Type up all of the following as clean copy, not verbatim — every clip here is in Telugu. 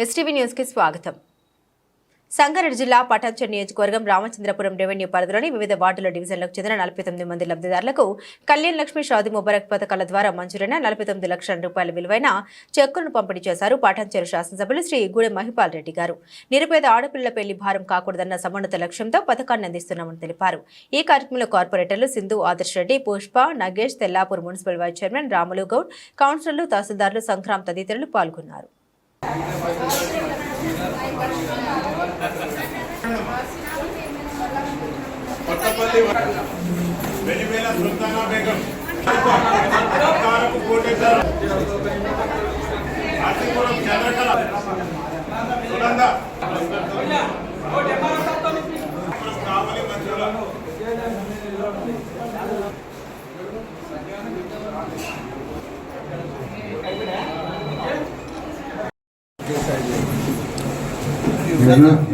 ఎస్టీవీ న్యూస్ కి స్వాగతం. సంగారెడ్డి జిల్లా పటాన్చెరు నియోజకవర్గం రామచంద్రపురం రెవెన్యూ పరిధిలోని వివిధ వార్డుల డివిజన్లకు చెందిన 49 మంది లబ్ధిదారులకు కళ్యాణ్ లక్ష్మి షాదీ ముబారక్ పథకాల ద్వారా మంజూరైన 49 లక్షల రూపాయల విలువైన చెక్కులను పంపిణీ చేశారు పటాన్చెరు శాసనసభ్యులు శ్రీ గూడెం మహిపాల్ రెడ్డి గారు. నిరుపేద ఆడపిల్లల పెళ్లి భారం కాకూడదన్న సమున్నత లక్ష్యంతో పథకాన్ని అందిస్తున్నామని తెలిపారు. ఈ కార్యక్రమంలో కార్పొరేటర్లు Sindhu Adarsh Reddy, Pushpa, Nagesh, Tellapur municipal vice chairman Ramulu Goud, కౌన్సిలర్లు, తహసీల్దార్లు, సంక్రామ్ తదితరులు పాల్గొన్నారు.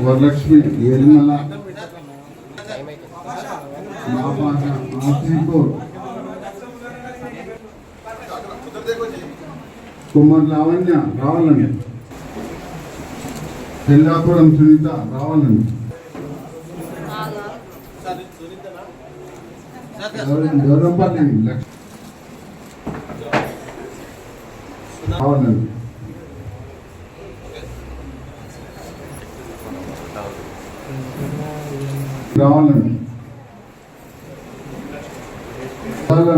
వరలక్ష్మి ఏరిమల్ల కుమార్ లావణ్య రావాలండి, తెల్లాపురం సునీత రావాలండి, గౌరవపల్లి రావాలండి, రావాలండి,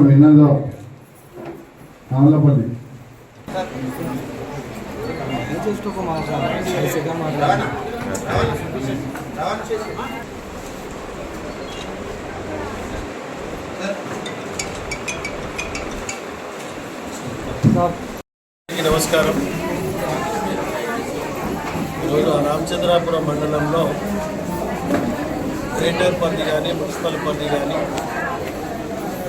వినోద ఆమలపల్లి నమస్కారం. ఈరోజు రామచంద్రాపురం మండలంలో గ్రేటర్ పరిధి కానీ మున్సిపల్ పరిధి కానీ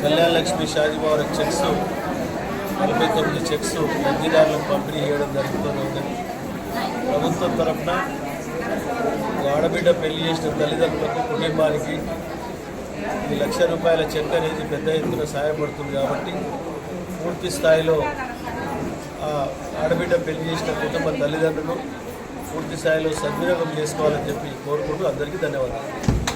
కళ్యాణ్ లక్ష్మి షాదీ ముబారక్ చెక్స్ 49 చెక్స్ లబ్ధిదారులకు పంపిణీ చేయడం జరుగుతుంది. ప్రభుత్వం తరఫున ఆడబిడ్డ పెళ్లి చేసిన తల్లిదండ్రులకు కుటుంబానికి ఈ ₹1,00,000 చెక్ అనేది పెద్ద ఎత్తున సహాయపడుతుంది. కాబట్టి పూర్తి స్థాయిలో ఆడబిడ్డ పెళ్లి చేసిన కుటుంబ తల్లిదండ్రులు పూర్తి స్థాయిలో సద్వినియోగం చేసుకోవాలని చెప్పి కోరుకుంటూ అందరికీ ధన్యవాదాలు.